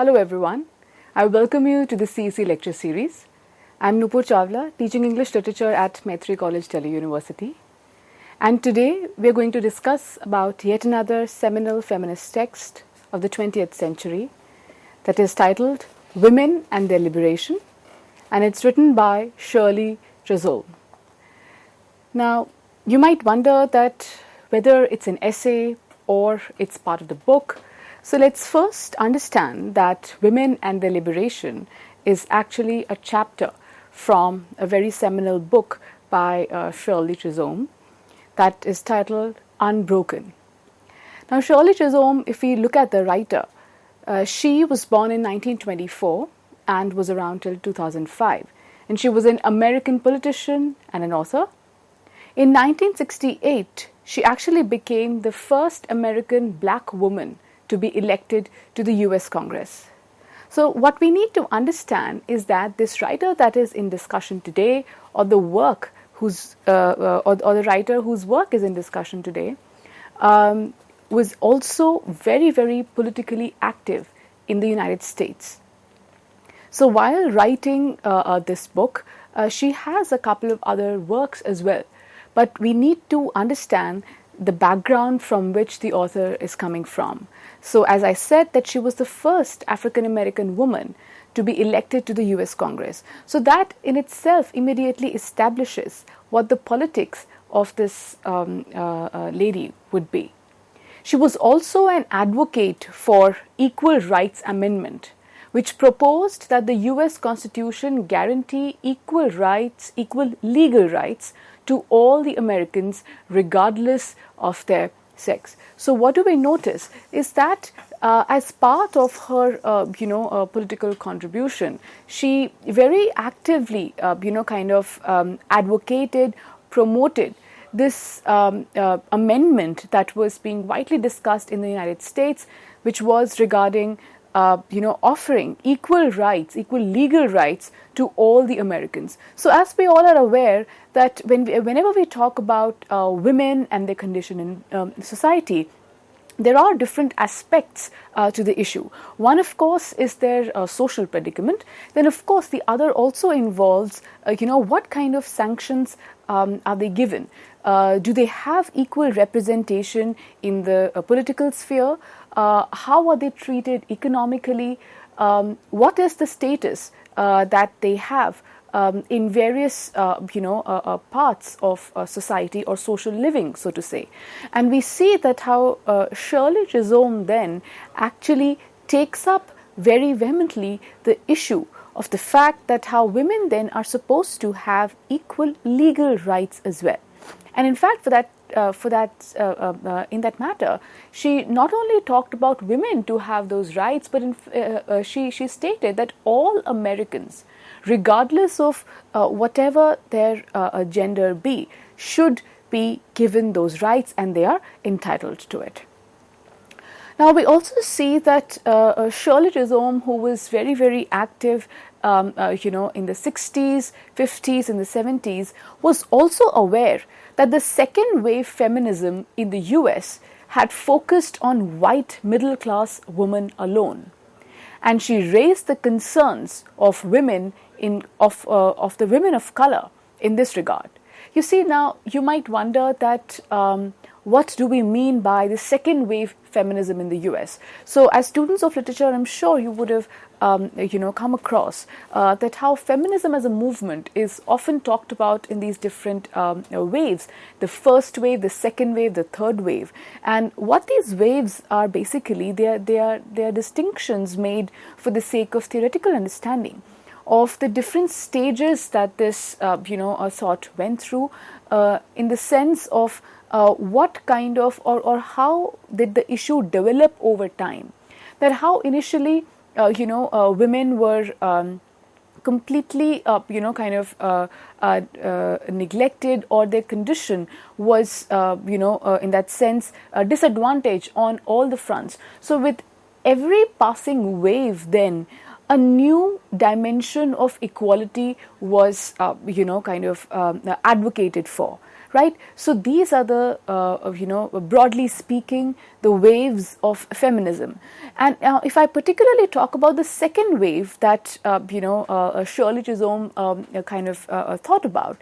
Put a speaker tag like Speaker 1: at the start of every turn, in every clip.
Speaker 1: Hello everyone, I welcome you to the CEC lecture series. I am Nupur Chawla, teaching English literature at Maitri College, Delhi University. And today we are going to discuss about yet another seminal feminist text of the 20th century that is titled Women and Their Liberation, and it's written by Shirley Chisholm. Now, you might wonder that whether it's an essay or it's part of the book. So let's first understand that Women and Their Liberation is actually a chapter from a very seminal book by Shirley Chisholm that is titled Unbroken. Now, Shirley Chisholm, if we look at the writer, she was born in 1924 and was around till 2005. And she was an American politician and an author. In 1968, she actually became the first American black woman to be elected to the US Congress. So what we need to understand is that this writer that is in discussion today, or the work whose or the writer whose work is in discussion today, was also very, very politically active in the United States. So while writing this book, she has a couple of other works as well. But we need to understand the background from which the author is coming from. So as I said, that she was the first African American woman to be elected to the US Congress. So that in itself immediately establishes what the politics of this lady would be. She was also an advocate for Equal Rights Amendment, which proposed that the US Constitution guarantee equal rights, equal legal rights to all the Americans regardless of their sex. So what do we notice is that as part of her political contribution, she very actively advocated, promoted this amendment that was being widely discussed in the United States, which was regarding offering equal rights, equal legal rights to all the Americans. So as we all are aware that whenever we talk about women and their condition in society, there are different aspects to the issue. One, of course, is their social predicament. Then, of course, the other also involves, what kind of sanctions are they given? Do they have equal representation in the political sphere? How are they treated economically? What is the status that they have in various parts of society or social living, so to say? And we see that how Shirley Chisholm then actually takes up very vehemently the issue of the fact that how women then are supposed to have equal legal rights as well. And in fact, in that matter, she not only talked about women to have those rights, but she stated that all Americans, regardless of whatever their gender be, should be given those rights and they are entitled to it. Now, we also see that Shirley Chisholm, who was very, very active in the 60s, 50s, and the 70s, was also aware that the second wave feminism in the US had focused on white middle-class women alone. And she raised the concerns of women of the women of color in this regard. You see, now you might wonder that what do we mean by the second wave feminism in the US? So as students of literature, I'm sure you would have come across that how feminism as a movement is often talked about in these different waves: the first wave, the second wave, the third wave. And what these waves are basically, they are distinctions made for the sake of theoretical understanding of the different stages that this thought went through, in the sense of what kind of or how did the issue develop over time. That how initially women were completely neglected, or their condition was in that sense a disadvantage on all the fronts. So with every passing wave then, a new dimension of equality was, advocated for. Right? So these are the, broadly speaking, the waves of feminism. And if I particularly talk about the second wave that, Shirley Chisholm thought about,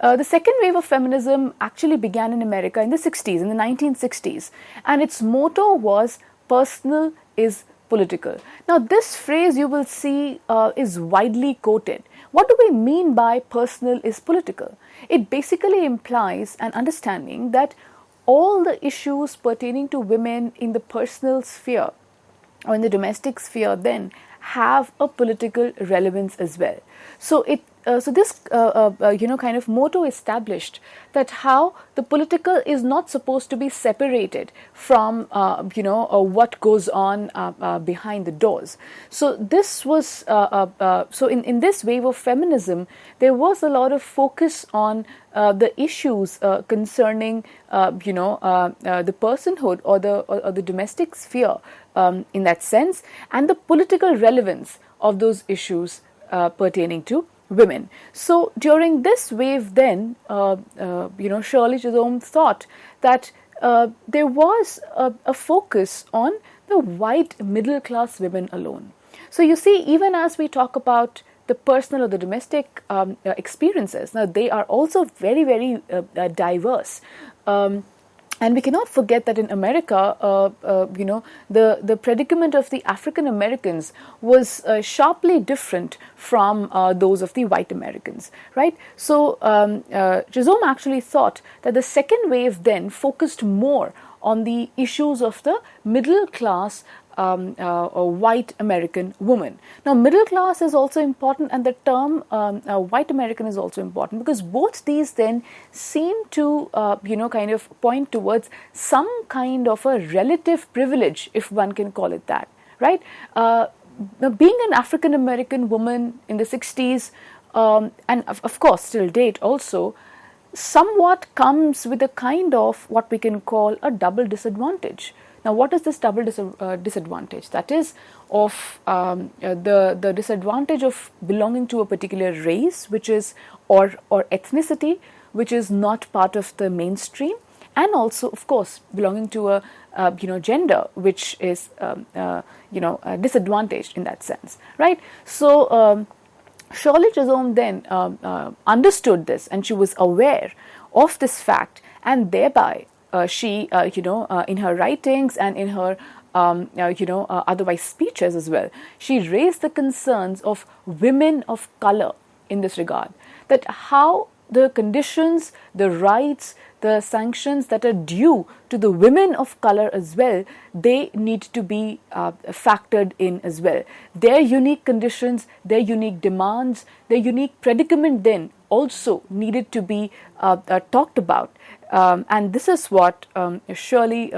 Speaker 1: the second wave of feminism actually began in America in the 60s, in the 1960s. And its motto was, personal is political. Now, this phrase you will see is widely quoted. What do we mean by personal is political? It basically implies an understanding that all the issues pertaining to women in the personal sphere or in the domestic sphere then have a political relevance as well. So this motto established that how the political is not supposed to be separated from what goes on behind the doors. So this was so in this wave of feminism, there was a lot of focus on the issues concerning the personhood or the domestic sphere in that sense, and the political relevance of those issues pertaining to women. So during this wave then, Shirley Chisholm thought that there was a focus on the white middle class women alone. So you see, even as we talk about the personal or the domestic experiences, now they are also very, very diverse. And we cannot forget that in America, the predicament of the African Americans was sharply different from those of the white Americans, right? So Chisholm actually thought that the second wave then focused more on the issues of the middle class white American woman. Now, middle class is also important, and the term white American is also important, because both these then seem to, point towards some kind of a relative privilege, if one can call it that, right? Being an African American woman in the 60s, and of course, till date also, somewhat comes with a kind of what we can call a double disadvantage. Now, what is this double disadvantage? That is of the disadvantage of belonging to a particular race, which is or ethnicity, which is not part of the mainstream, and also, of course, belonging to a gender, which is disadvantaged in that sense, right? So Shirley Chisholm then understood this, and she was aware of this fact, and thereby she, in her writings and in her, otherwise speeches as well, she raised the concerns of women of color in this regard, that how the conditions, the rights, the sanctions that are due to the women of color as well, they need to be factored in as well. Their unique conditions, their unique demands, their unique predicament then also needed to be talked about. And this is what Shirley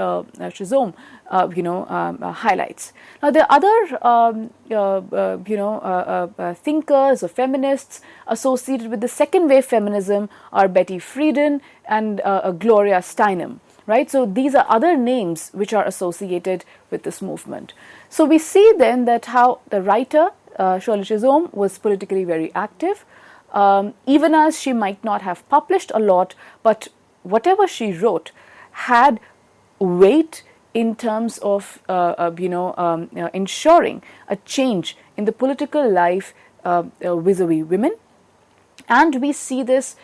Speaker 1: Chisholm, highlights. Now, the other, thinkers or feminists associated with the second wave feminism are Betty Friedan and Gloria Steinem, right? So these are other names which are associated with this movement. So we see then that how the writer Shirley Chisholm was politically very active, even as she might not have published a lot, but whatever she wrote had weight in terms of ensuring a change in the political life vis-a-vis women. And we see this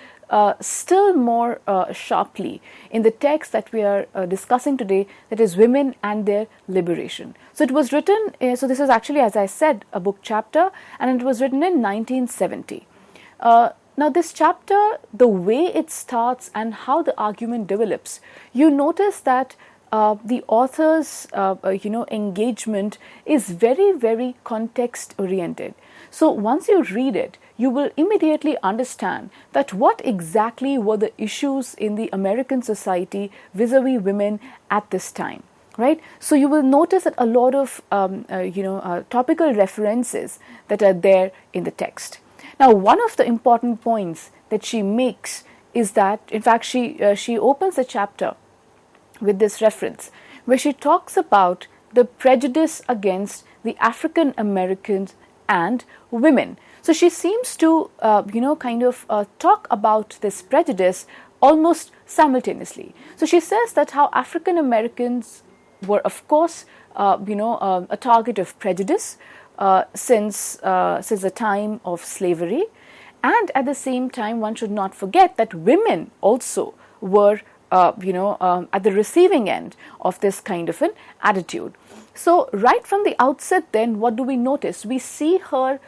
Speaker 1: still more sharply in the text that we are discussing today, that is Women and Their Liberation. So it was written, so this is actually, as I said, a book chapter, and it was written in 1970. Now, this chapter, the way it starts and how the argument develops, you notice that the author's, engagement is very, very context-oriented. So once you read it, you will immediately understand that what exactly were the issues in the American society vis-a-vis women at this time, right? So you will notice that a lot of, topical references that are there in the text. Now, one of the important points that she makes is that, in fact, she opens the chapter with this reference, where she talks about the prejudice against the African Americans and women. So she seems to, talk about this prejudice almost simultaneously. So she says that how African Americans were, of course, a target of prejudice since the time of slavery, and at the same time, one should not forget that women also were, at the receiving end of this kind of an attitude. So right from the outset, then, what do we notice? We see her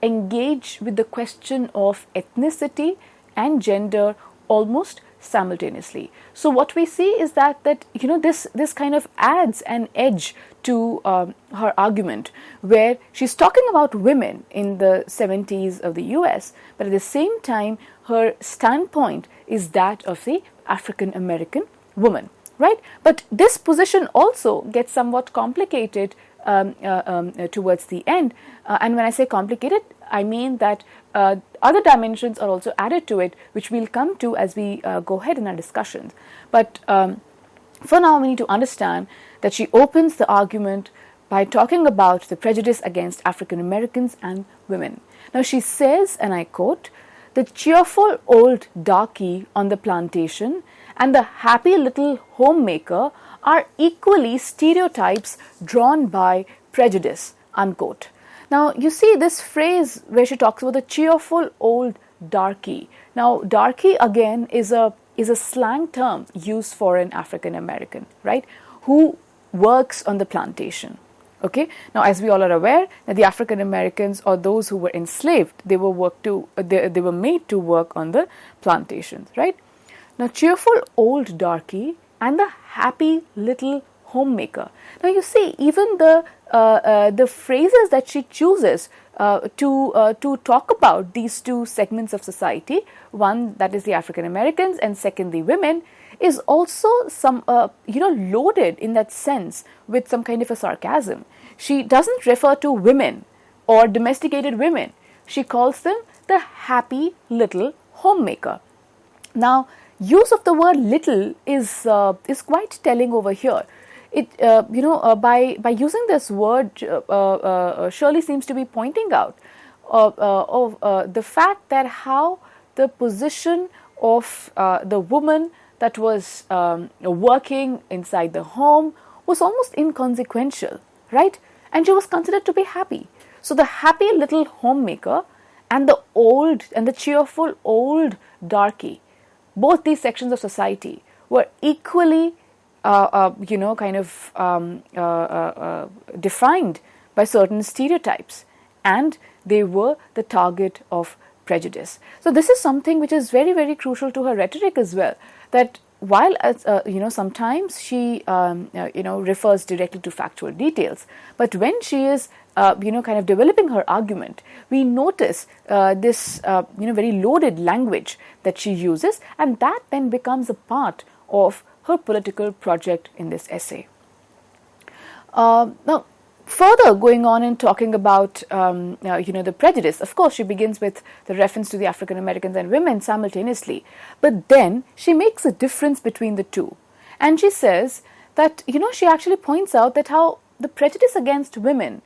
Speaker 1: engage with the question of ethnicity and gender almost simultaneously. So what we see is that this kind of adds an edge to her argument, where she's talking about women in the 70s of the US, but at the same time her standpoint is that of the African American woman, right? But this position also gets somewhat complicated towards the end, and when I say complicated, I mean that other dimensions are also added to it, which we'll come to as we go ahead in our discussions. But for now, we need to understand that she opens the argument by talking about the prejudice against African Americans and women. Now she says, and I quote, "The cheerful old darky on the plantation and the happy little homemaker are equally stereotypes drawn by prejudice," unquote. Now, you see this phrase where she talks about the cheerful old darky. Now, darky again is a slang term used for an African American, right, who works on the plantation. Okay. Now, as we all are aware, that the African Americans, or those who were enslaved, they were made to work on the plantations, right? Now, cheerful old darky and the happy little homemaker. Now, you see, even the phrases that she chooses to talk about these two segments of society, one that is the African Americans and second the women, is also some loaded in that sense with some kind of a sarcasm. She doesn't refer to women or domesticated women. She calls them the happy little homemaker. Now, use of the word little is quite telling over here. It by using this word, Shirley seems to be pointing out the fact that how the position of the woman that was working inside the home was almost inconsequential, right? And she was considered to be happy. So the happy little homemaker and the cheerful old darky, both these sections of society were equally defined by certain stereotypes, and they were the target of prejudice. So this is something which is very, very crucial to her rhetoric as well, that while sometimes she refers directly to factual details, but when she is developing her argument, we notice this very loaded language that she uses, and that then becomes a part of her political project in this essay. Now, further going on and talking about the prejudice, of course she begins with the reference to the African Americans and women simultaneously, but then she makes a difference between the two, and she says that she actually points out that how the prejudice against women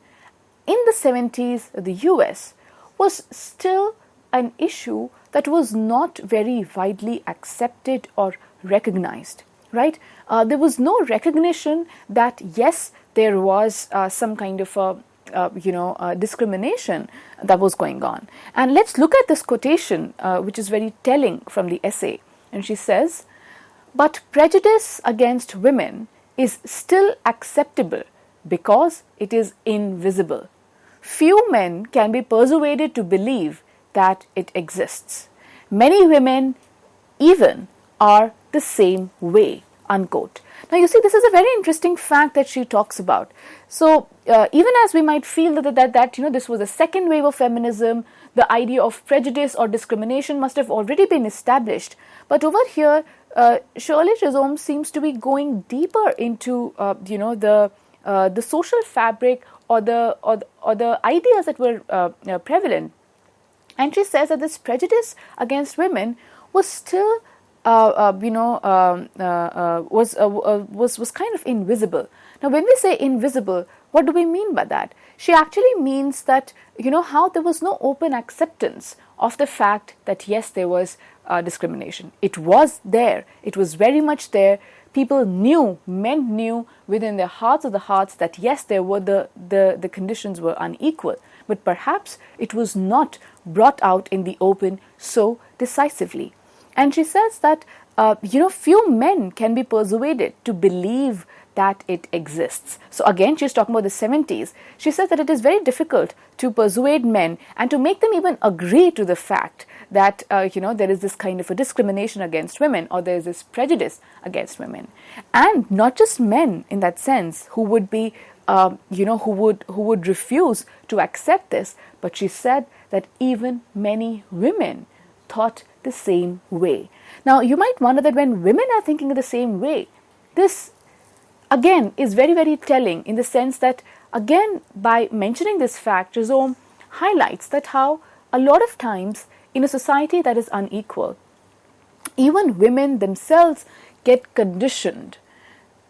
Speaker 1: in the 70s the US was still an issue that was not very widely accepted or recognized, right? There was no recognition that yes, there was some kind of discrimination that was going on. And let's look at this quotation, which is very telling from the essay. And she says, "But prejudice against women is still acceptable because it is invisible. Few men can be persuaded to believe that it exists. Many women even are the same way," unquote. Now, you see, this is a very interesting fact that she talks about. So, even as we might feel that this was a second wave of feminism, the idea of prejudice or discrimination must have already been established. But over here, Shirley Chisholm seems to be going deeper into the social fabric or the ideas that were prevalent, and she says that this prejudice against women was still was kind of invisible. Now, when we say invisible, What do we mean by that? She actually means that, how there was no open acceptance of the fact that yes, there was discrimination. It was there. It was very much there. People knew, men knew within their hearts of the hearts that yes, there were the conditions were unequal, but perhaps it was not brought out in the open so decisively. And she says that, few men can be persuaded to believe that it exists. So again, she's talking about the 70s. She says that it is very difficult to persuade men and to make them even agree to the fact that, there is this kind of a discrimination against women, or there is this prejudice against women. And not just men in that sense who would be, who would refuse to accept this, but she said that even many women thought the same way. Now, you might wonder that when women are thinking the same way, this again is very, very telling, in the sense that, again, by mentioning this fact, Chisholm highlights that how a lot of times in a society that is unequal, even women themselves get conditioned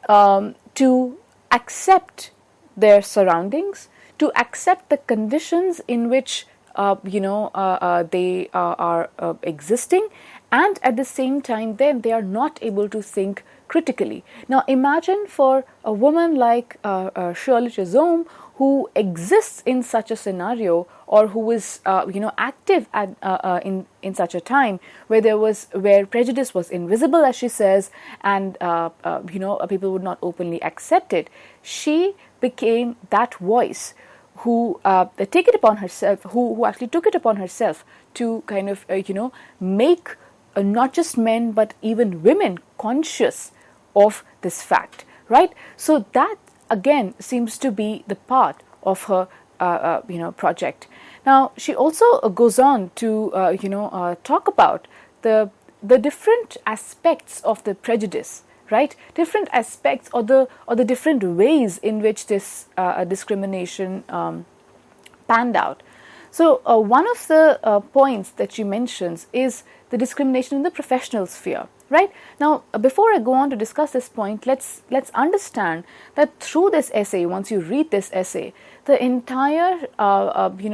Speaker 1: to accept their surroundings, to accept the conditions in which they are existing, and at the same time then they are not able to think critically. Now imagine for a woman like Shirley Chisholm, who exists in such a scenario, or who is active in such a time where prejudice was invisible, as she says, and people would not openly accept it. She became that voice who take it upon herself, who actually took it upon herself to kind of make not just men but even women conscious of this fact, right? So that again seems to be the part of her project. Now she also goes on to talk about the different aspects of the prejudice, right? Different aspects, or the different ways in which this discrimination panned out. So one of the points that she mentions is the discrimination in the professional sphere, right? Now, before I go on to discuss this point, let's understand that through this essay, once you read this essay, the entire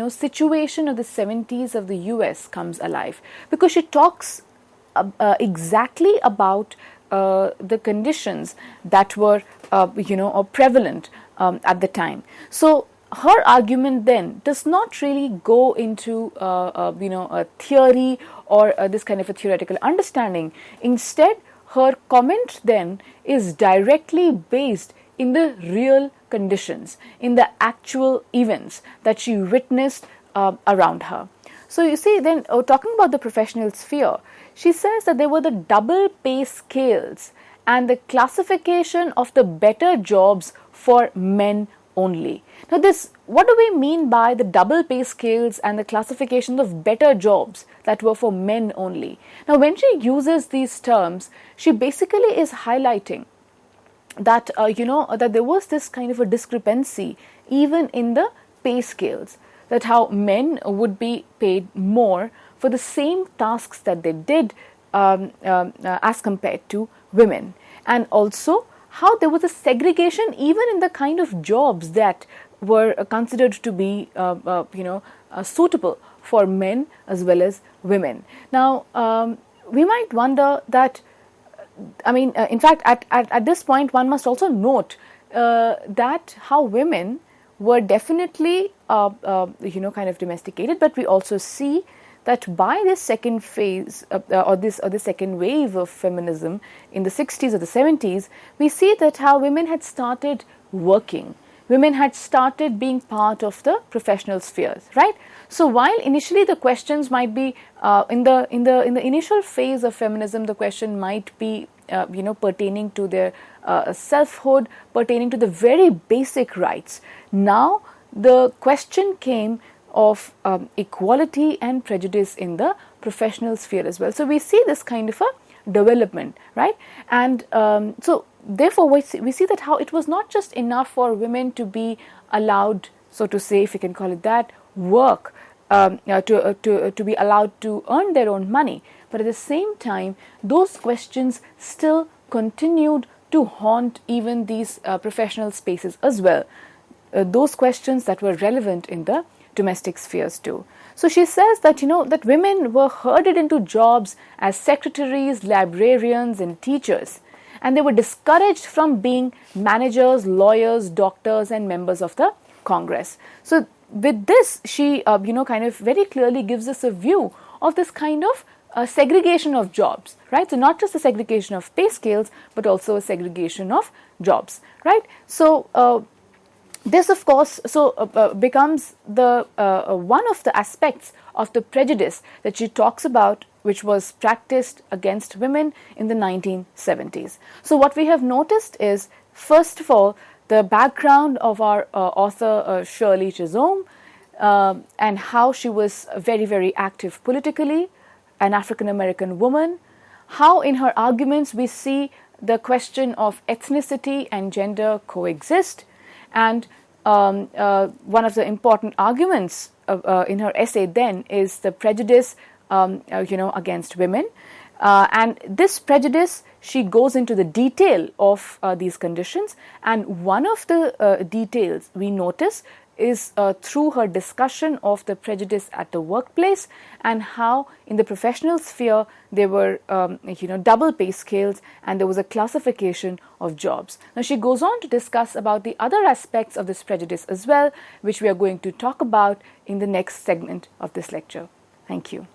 Speaker 1: situation of the 70s of the US comes alive, because she talks exactly about the conditions that were prevalent at the time. So her argument then does not really go into a theory or this kind of a theoretical understanding. Instead, her comment then is directly based in the real conditions, in the actual events that she witnessed around her. So you see, then talking about the professional sphere, she says that there were the double pay scales and the classification of the better jobs for men only. Now this, what do we mean by the double pay scales and the classification of better jobs that were for men only? Now when she uses these terms, she basically is highlighting that that there was this kind of a discrepancy even in the pay scales, that how men would be paid more for the same tasks that they did as compared to women, and also how there was a segregation even in the kind of jobs that were considered to be suitable for men as well as women. Now we might wonder that, in fact at this point one must also note that how women were definitely kind of domesticated, but we also see that by this second phase or this second wave of feminism in the 60s or the 70s, we see that how women had started working, women had started being part of the professional spheres, right? So while initially the questions might be in the initial phase of feminism, the question might be pertaining to their selfhood, pertaining to the very basic rights. Now the question came of equality and prejudice in the professional sphere as well. So we see this kind of a development, right? And so therefore we see that how it was not just enough for women to be allowed, so to say, if you can call it that, work, to be allowed to earn their own money, but at the same time those questions still continued to haunt even these professional spaces as well. those questions that were relevant in the domestic spheres too. So she says that, that women were herded into jobs as secretaries, librarians, and teachers, and they were discouraged from being managers, lawyers, doctors, and members of the Congress. So with this, she, kind of very clearly gives us a view of this kind of segregation of jobs, right? So not just a segregation of pay scales, but also a segregation of jobs, right? So this, of course, becomes the one of the aspects of the prejudice that she talks about, which was practiced against women in the 1970s. So what we have noticed is, first of all, the background of our author Shirley Chisholm, and how she was very, very active politically, an African American woman, how in her arguments we see the question of ethnicity and gender coexist. And one of the important arguments in her essay then is the prejudice, against women. And this prejudice, she goes into the detail of these conditions. And one of the details we notice is through her discussion of the prejudice at the workplace, and how in the professional sphere there were double pay scales, and there was a classification of jobs. Now she goes on to discuss about the other aspects of this prejudice as well, which we are going to talk about in the next segment of this lecture. Thank you.